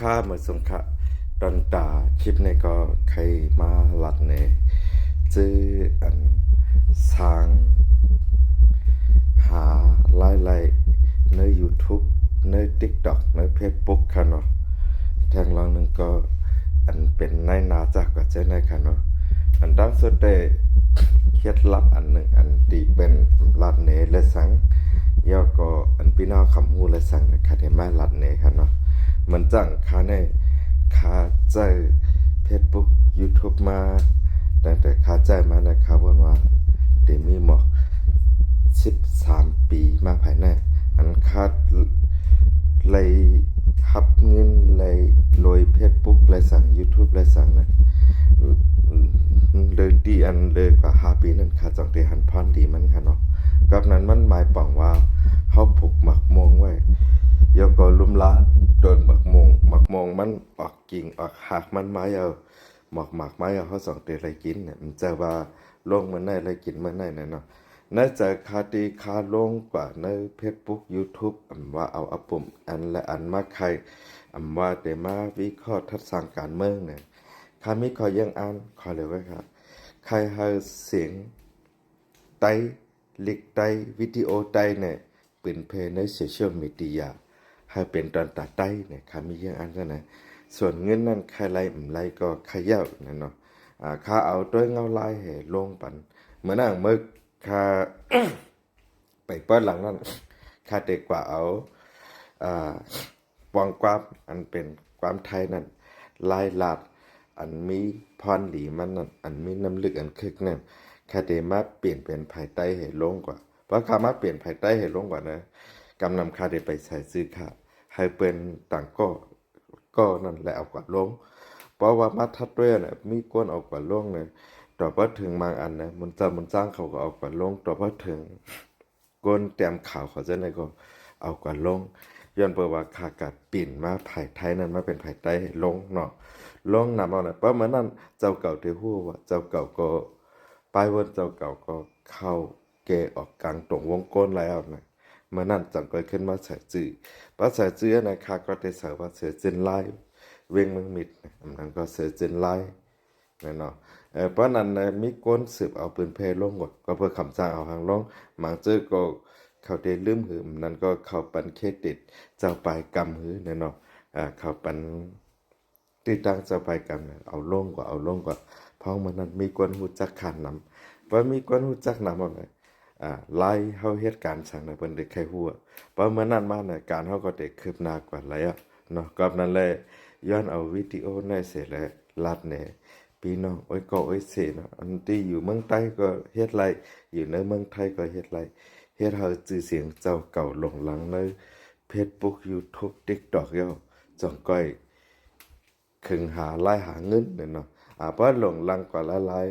ค่าเหมือนสงค่ะดอนตาคลิปในก็ใครมาหลัดในจื้ออันสร้างหาไล่ใน YouTube ใน TikTok ใน Facebook ค่ะเนาะทางลองนึงก็อันเป็นในนาจากก็เจ้าในค่ะเนาะอันดังสุดได้เคล็ดลับอันหนึ่งอันที่เป็นลัดเนและสังย่อก็อันพี่น้องคำฮู้และสังนะคะที่มาลัดเนค่ะเนาะเหมือนจังค่าในค่าใจ Facebook YouTube มาตั้งแต่ค่าใจมานะครับว่าเดมีหมอก13 ปีมาภายในอันคาดเลยหับเงินเลยโดย Facebook เลยสั่ง YouTube เลยสั่งนะเลยดีอันเลยกว่า5 ปีนั่นค่ะจังได้หันพรดีมันค่ะเนาะกับนั้นมันหมายปองว่าเฮาปลูกหมักมวงไว้ยกก็ลุ่มละโดนหมักมวงมันออกกิ่งออกหักมันไม้เอาหมักไม้เอาเฮา2เตะเลยกินเนี่ยมันจะว่าลงมันได้เลยกินมันได้เนาะน่าจะคาดีคาลงกว่าใน Facebook YouTube อำว่าเอาปุ่มอันและอันมาใครอำว่าได้มาวิเคราะห์ทัศนการเมืองเนี่ยคามีขอยังอ่านขอเลยไว้ครับใครหาเสียงไตลิกไตวิดีโอไตเนี่ยเป็นเพในโซเชียลมีเดียให้เป็นตอนตัดไตเนี่ยคามียังอ่านซะนะส่วนเงินนั้นใครไล่ไล่ก็ขย่านั่นเนาะข้าเอาด้วยเงาลายให้ลงปันเหมือนอ่างมึกข้า ไปเปิดหลังนั้นข้าเด็กกว่าเอาวางความอันเป็นความไทยนั้นลายลาดอันมีพรหลีมันนั่นอันมีน้ำลึกอันคึกนั่นข้าเดมาเปลี่ยนเป็นภายใต้ให้ลงกว่าเพราะข้ามาเปลี่ยนภายใต้ให้ลงกว่านะกำนำข้าเดไปใส่ซื้อข้าให้เป็นต่างก็นั่นแหละเอากว่าลงเพราะว่ามาทัดด้วยน่ะมีก้นเอากว่าลงเลยต่อพอถึงบางอันนะมันจ้างเขาก็เอากว่าลงต่อพอถึงก้นแต้มข่าวเขาจะไหนก็เอากว่าลงย้อนเปิดว่าขากัดปิ่นมาภายไทยนั้นมาเป็นภายใต้ลงเนาะลงนำเอาน่ะเพราะเหมือนนั้นเจ้าเก่าที่ฮู้ว่าเจ้าเก่าก็ปลายวันเจ้าเก่าก็เข้าเกออกกลางตรงวงก้นแล้วนะเมื่อนั้นจังก็ขึ้นมาใส่จื้อภาษาจื้อนะค่ะก็ได้ใส่ว่าเสือจินไลเวงเมืองมิดนั้นก็เสือจินไลนั่นเนาะเพราะนั้นมีก้นสืบเอาปืนเพลงกว่าก็เพื่อคำสั่งเอาหางลงหมางจื้อก็เขาได้ลืมหืมนั้นก็เข้าปันเครดิตเจ้าไปกำหือนั่นเนาะเข้าปันติดตั้งเจ้าไปกำเอาลงกว่าเพราะมันนั้นมีก้นหูจักขานนำเพราะมีก้นหูจักนำเอาไงไล่เฮาเหตุการณ์สั่งในเพิ่นได้แค่หัวเพราะเมื่อนั้นมาเนี่ยการเฮาก็ได้คืบหน้ากว่าหลายเนาะก็นั้นแหละย้อนเอาวิดีโอในเสร็จแล้วลัดแหน่พี่น้องโอ้ยก็โอ้ยเสเนาะอันที่อยู่เมืองใต้ก็เฮ็ดไรอยู่ในเมืองไทยก็เฮ็ดไรเฮ็ดให้ชื่อเสียงเจ้าเก่าหลงหลังใน Facebook YouTube TikTok ย่อจ่องก้อยคึงหาไล่หาเงินเนาะเพราะหลงหลังกว่าหลาย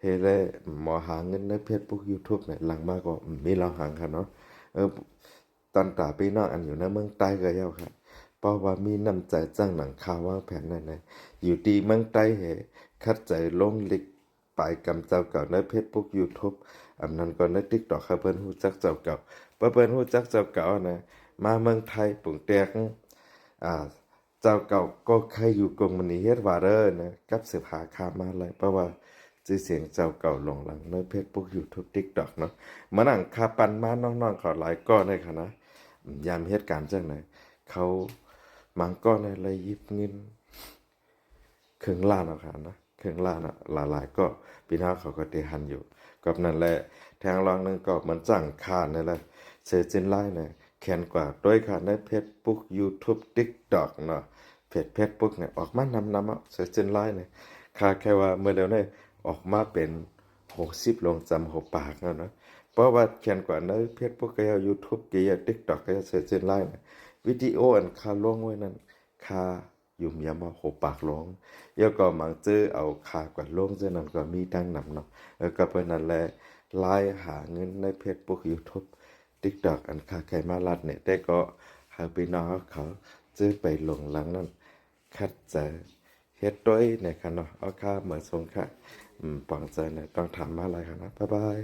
เฮ็ดได้หมอหาเงินใน Facebook YouTube เนี่ยหลังมาก็มีเราหางค่ะเนาะตอนตาพี่น้องอันอยู่ในเมืองใต้ก็ย่อค่ะเพราะว่ามีน้ำใจจ้างหนังข่าววางแผนนั่นนะอยู่ดีเมืองใต้เหคัดใจลงลิกไปกำเจ้าเก่าใน Facebook YouTube อันนั้นก็ใน TikTok ค่ะเพิ่นฮู้จักเจ้าเก่าเพิ่นฮู้จักเจ้าเก่านะมาเมืองไทยปุ่งแตกเจ้าเก่าก็เคยอยู่กงมณีเฮ็ดว่าเด้อนะกับสืบหาข่าวมาเลยเพราะว่าชื่อเสียงเจ้าเก่าหลงหลังใน Facebook YouTube TikTok เนาะมานั่งคาปันมาน้องๆเขาหลายก้อนเลยค่ะนะยามเหตุการณ์จังไหนเขามังก้อนอะไรยิบเงินครึ่งล้านเอาค่ะนะครึ่งล้านหลายๆก็พี่น้องเขาก็ได้หันอยู่กับนั่นแหละแทงรองนึงก็มันจังคานั่นแหละเสือจินไลเนี่ยแข็งกว่าด้วยค่ะใน Facebook YouTube TikTok เนาะFacebook เนี่ยออกมานำเสือจินไลเนี่ยค่าแค่ว่าเมื่อเดี๋ยวนี้ออกมาเป็น60ลงจำ6ปากแล้วเนาะเพราะว่าแข็งกว่าใน Facebook ก็ยา YouTube ก็ยา TikTok ก็ยาเสือจินไลเนี่ยวิดีโออันคาลงไว้นั้นคายุ่มยามา6ปากลงแล้วก็มังจื้อเอาคากว่าลงซึ่งนั้นก็มีดังนำเนาะก็เป็นนั่นแหละไล่หาเงินใน Facebook YouTube TikTok อันคาใครมาลัดเนี่ยแต่ก็หาพี่น้องเขาจื้อไปหลงหลังนั้นคัดใจเฮ็ดด้วยเนี่ยค่ะเนาะเอาค่าเหมือนทรงค่ะปังใจเนี่ยต้องทำมาอะไรค่ะนะบ๊ายบาย